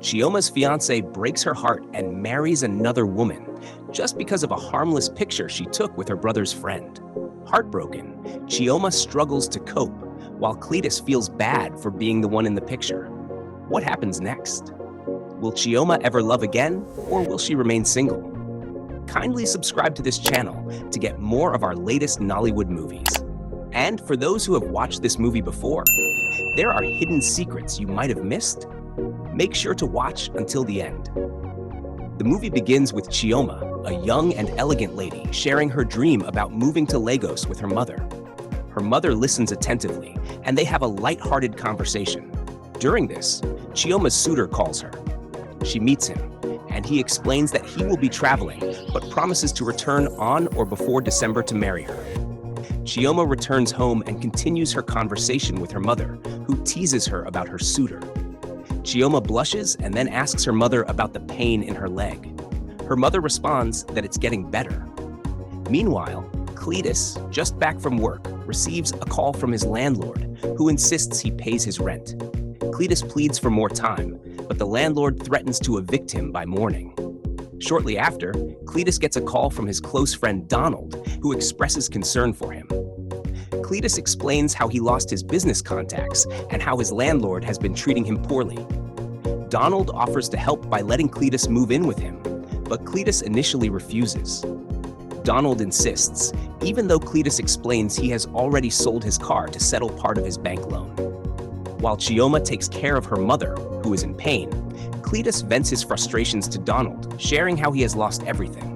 Chioma's fiance breaks her heart and marries another woman just because of a harmless picture she took with her brother's friend. Heartbroken, Chioma struggles to cope, while Cletus feels bad for being the one in the picture. What happens next? Will Chioma ever love again, or will she remain single? Kindly subscribe to this channel to get more of our latest Nollywood movies. And for those who have watched this movie before, there are hidden secrets you might have missed. Make sure to watch until the end. The movie begins with Chioma, a young and elegant lady, sharing her dream about moving to Lagos with her mother. Her mother listens attentively, and they have a light-hearted conversation. During this, Chioma's suitor calls her. She meets him, and he explains that he will be traveling, but promises to return on or before December to marry her. Chioma returns home and continues her conversation with her mother, who teases her about her suitor. Chioma blushes and then asks her mother about the pain in her leg. Her mother responds that it's getting better. Meanwhile, Cletus, just back from work, receives a call from his landlord, who insists he pays his rent. Cletus pleads for more time, but the landlord threatens to evict him by morning. Shortly after, Cletus gets a call from his close friend Donald, who expresses concern for him. Cletus explains how he lost his business contacts and how his landlord has been treating him poorly. Donald offers to help by letting Cletus move in with him, but Cletus initially refuses. Donald insists, even though Cletus explains he has already sold his car to settle part of his bank loan. While Chioma takes care of her mother, who is in pain, Cletus vents his frustrations to Donald, sharing how he has lost everything.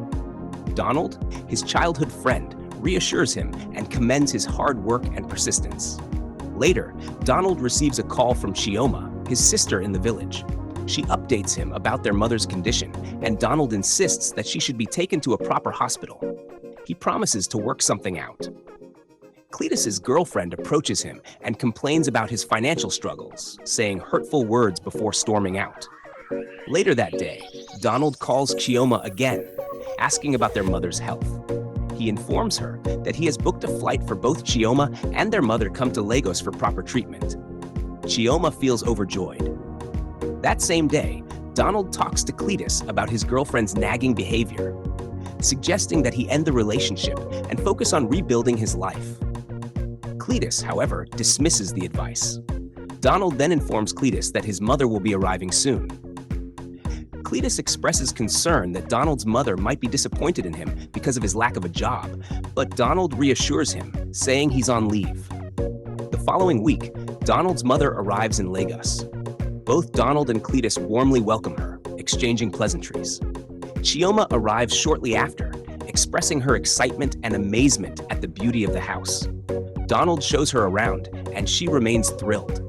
Donald, his childhood friend, reassures him and commends his hard work and persistence. Later, Donald receives a call from Chioma, his sister in the village. She updates him about their mother's condition, and Donald insists that she should be taken to a proper hospital. He promises to work something out. Cletus's girlfriend approaches him and complains about his financial struggles, saying hurtful words before storming out. Later that day, Donald calls Chioma again, asking about their mother's health. He informs her that he has booked a flight for both Chioma and their mother come to Lagos for proper treatment. Chioma feels overjoyed. That same day, Donald talks to Cletus about his girlfriend's nagging behavior, suggesting that he end the relationship and focus on rebuilding his life. Cletus, however, dismisses the advice. Donald then informs Cletus that his mother will be arriving soon. Cletus expresses concern that Donald's mother might be disappointed in him because of his lack of a job, but Donald reassures him, saying he's on leave. The following week, Donald's mother arrives in Lagos. Both Donald and Cletus warmly welcome her, exchanging pleasantries. Chioma arrives shortly after, expressing her excitement and amazement at the beauty of the house. Donald shows her around, and she remains thrilled.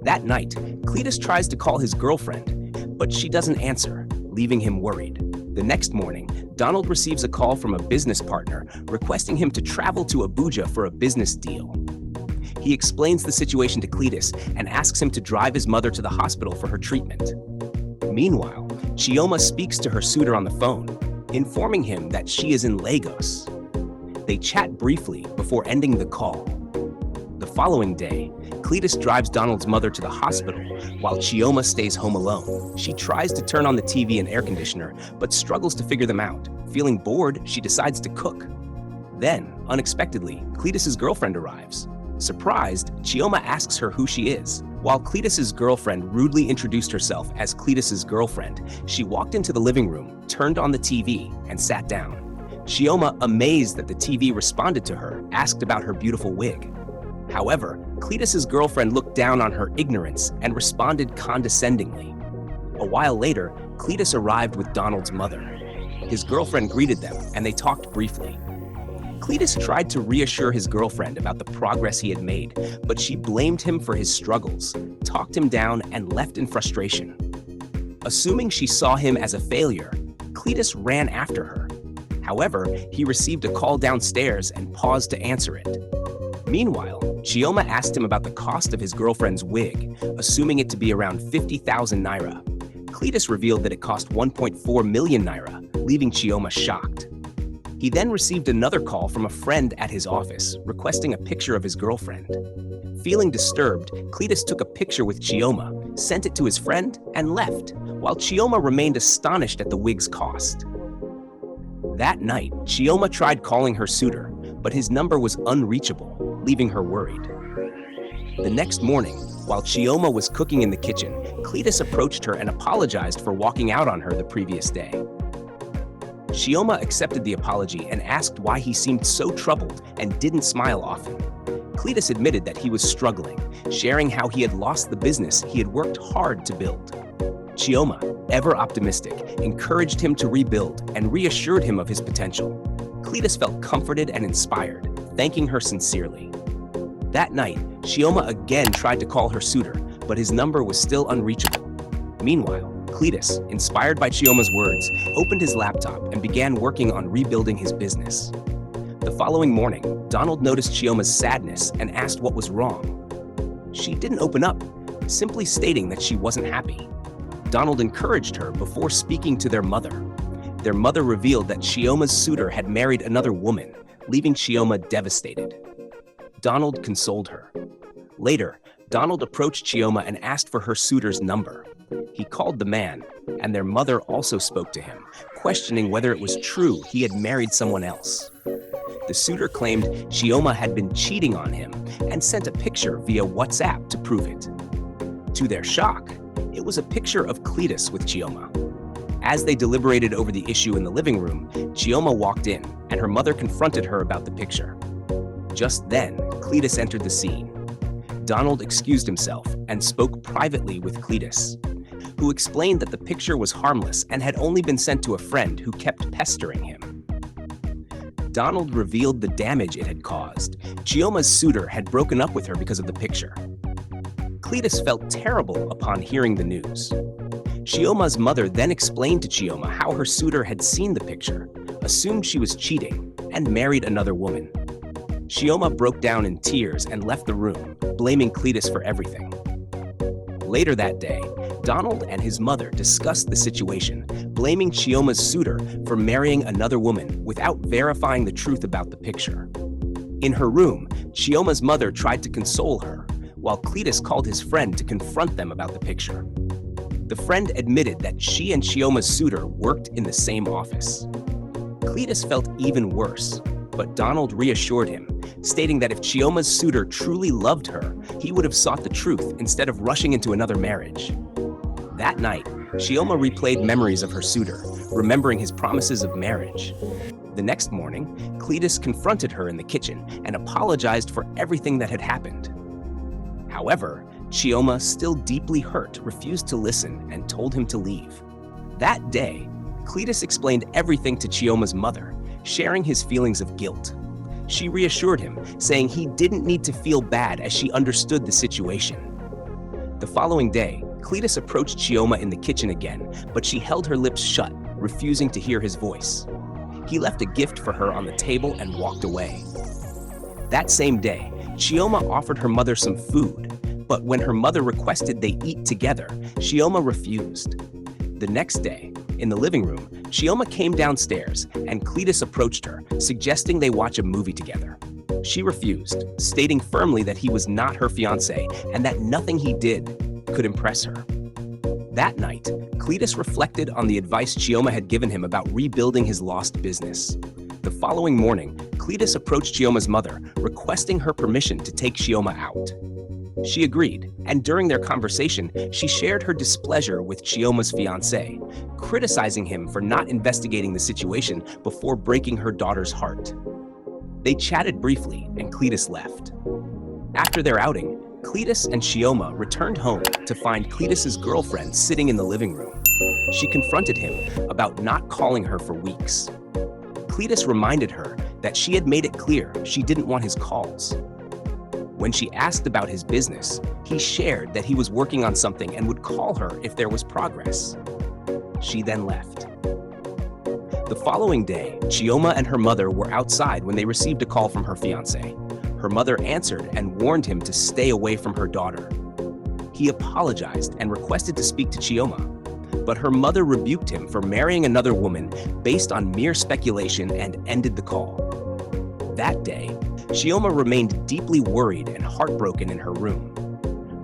That night, Cletus tries to call his girlfriend, but she doesn't answer, leaving him worried. The next morning, Donald receives a call from a business partner requesting him to travel to Abuja for a business deal. He explains the situation to Cletus and asks him to drive his mother to the hospital for her treatment. Meanwhile, Chioma speaks to her suitor on the phone, informing him that she is in Lagos. They chat briefly before ending the call. The following day, Cletus drives Donald's mother to the hospital while Chioma stays home alone. She tries to turn on the TV and air conditioner, but struggles to figure them out. Feeling bored, she decides to cook. Then, unexpectedly, Cletus's girlfriend arrives. Surprised, Chioma asks her who she is. While Cletus's girlfriend rudely introduced herself as Cletus's girlfriend, she walked into the living room, turned on the TV, and sat down. Chioma, amazed that the TV responded to her, asked about her beautiful wig. However, Cletus's girlfriend looked down on her ignorance and responded condescendingly. A while later, Cletus arrived with Donald's mother. His girlfriend greeted them, and they talked briefly. Cletus tried to reassure his girlfriend about the progress he had made, but she blamed him for his struggles, talked him down, and left in frustration. Assuming she saw him as a failure, Cletus ran after her. However, he received a call downstairs and paused to answer it. Meanwhile, Chioma asked him about the cost of his girlfriend's wig, assuming it to be around 50,000 naira. Cletus revealed that it cost 1.4 million naira, leaving Chioma shocked. He then received another call from a friend at his office, requesting a picture of his girlfriend. Feeling disturbed, Cletus took a picture with Chioma, sent it to his friend, and left, while Chioma remained astonished at the wig's cost. That night, Chioma tried calling her suitor, but his number was unreachable, leaving her worried. The next morning, while Chioma was cooking in the kitchen, Cletus approached her and apologized for walking out on her the previous day. Chioma accepted the apology and asked why he seemed so troubled and didn't smile often. Cletus admitted that he was struggling, sharing how he had lost the business he had worked hard to build. Chioma, ever optimistic, encouraged him to rebuild and reassured him of his potential. Cletus felt comforted and inspired, thanking her sincerely. That night, Chioma again tried to call her suitor, but his number was still unreachable. Meanwhile, Cletus, inspired by Chioma's words, opened his laptop and began working on rebuilding his business. The following morning, Donald noticed Chioma's sadness and asked what was wrong. She didn't open up, simply stating that she wasn't happy. Donald encouraged her before speaking to their mother. Their mother revealed that Chioma's suitor had married another woman, leaving Chioma devastated. Donald consoled her. Later, Donald approached Chioma and asked for her suitor's number. He called the man, and their mother also spoke to him, questioning whether it was true he had married someone else. The suitor claimed Chioma had been cheating on him and sent a picture via WhatsApp to prove it. To their shock, it was a picture of Cletus with Chioma. As they deliberated over the issue in the living room, Chioma walked in, and her mother confronted her about the picture. Just then, Cletus entered the scene. Donald excused himself and spoke privately with Cletus, who explained that the picture was harmless and had only been sent to a friend who kept pestering him. Donald revealed the damage it had caused. Chioma's suitor had broken up with her because of the picture. Cletus felt terrible upon hearing the news. Chioma's mother then explained to Chioma how her suitor had seen the picture, assumed she was cheating, and married another woman. Chioma broke down in tears and left the room, blaming Cletus for everything. Later that day, Donald and his mother discussed the situation, blaming Chioma's suitor for marrying another woman without verifying the truth about the picture. In her room, Chioma's mother tried to console her, while Cletus called his friend to confront them about the picture. The friend admitted that she and Chioma's suitor worked in the same office. Cletus felt even worse, but Donald reassured him, stating that if Chioma's suitor truly loved her, he would have sought the truth instead of rushing into another marriage. That night, Chioma replayed memories of her suitor, remembering his promises of marriage. The next morning, Cletus confronted her in the kitchen and apologized for everything that had happened. However, Chioma, still deeply hurt, refused to listen and told him to leave. That day, Cletus explained everything to Chioma's mother, sharing his feelings of guilt. She reassured him, saying he didn't need to feel bad as she understood the situation. The following day, Cletus approached Chioma in the kitchen again, but she held her lips shut, refusing to hear his voice. He left a gift for her on the table and walked away. That same day, Chioma offered her mother some food, but when her mother requested they eat together, Chioma refused. The next day, in the living room, Chioma came downstairs and Cletus approached her, suggesting they watch a movie together. She refused, stating firmly that he was not her fiancé and that nothing he did could impress her. That night, Cletus reflected on the advice Chioma had given him about rebuilding his lost business. The following morning, Cletus approached Chioma's mother, requesting her permission to take Chioma out. She agreed, and during their conversation, she shared her displeasure with Chioma's fiancé, criticizing him for not investigating the situation before breaking her daughter's heart. They chatted briefly, and Cletus left. After their outing, Cletus and Chioma returned home to find Cletus's girlfriend sitting in the living room. She confronted him about not calling her for weeks. Cletus reminded her that she had made it clear she didn't want his calls. When she asked about his business, he shared that he was working on something and would call her if there was progress. She then left. The following day, Chioma and her mother were outside when they received a call from her fiancé. Her mother answered and warned him to stay away from her daughter. He apologized and requested to speak to Chioma, but her mother rebuked him for marrying another woman based on mere speculation and ended the call. That day, Chioma remained deeply worried and heartbroken in her room.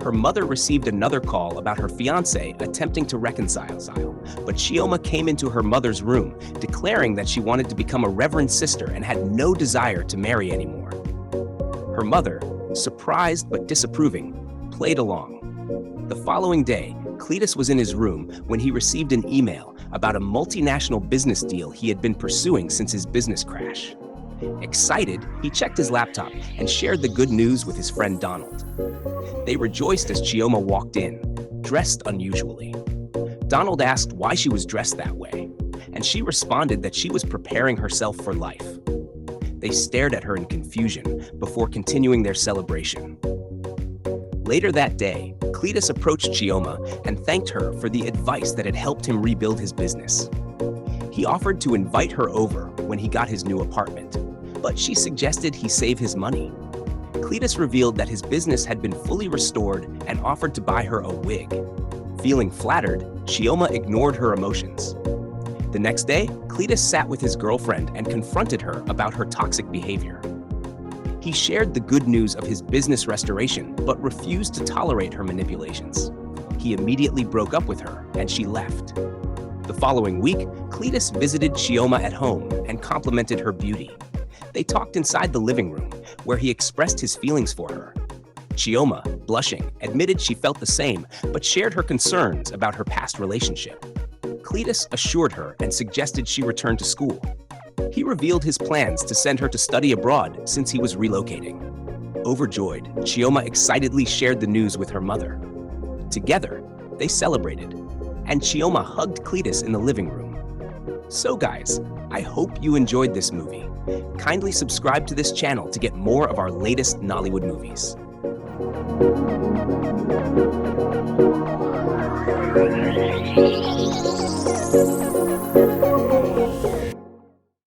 Her mother received another call about her fiancé attempting to reconcile, but Chioma came into her mother's room, declaring that she wanted to become a reverend sister and had no desire to marry anymore. Her mother, surprised but disapproving, played along. The following day, Cletus was in his room when he received an email about a multinational business deal he had been pursuing since his business crash. Excited, he checked his laptop and shared the good news with his friend Donald. They rejoiced as Chioma walked in, dressed unusually. Donald asked why she was dressed that way, and she responded that she was preparing herself for life. They stared at her in confusion before continuing their celebration. Later that day, Cletus approached Chioma and thanked her for the advice that had helped him rebuild his business. He offered to invite her over when he got his new apartment, but she suggested he save his money. Cletus revealed that his business had been fully restored and offered to buy her a wig. Feeling flattered, Chioma ignored her emotions. The next day, Cletus sat with his girlfriend and confronted her about her toxic behavior. He shared the good news of his business restoration, but refused to tolerate her manipulations. He immediately broke up with her, and she left. The following week, Cletus visited Chioma at home and complimented her beauty. They talked inside the living room, where he expressed his feelings for her. Chioma, blushing, admitted she felt the same, but shared her concerns about her past relationship. Cletus assured her and suggested she return to school. He revealed his plans to send her to study abroad since he was relocating. Overjoyed, Chioma excitedly shared the news with her mother. Together, they celebrated, and Chioma hugged Cletus in the living room. So guys, I hope you enjoyed this movie. Kindly subscribe to this channel to get more of our latest Nollywood movies.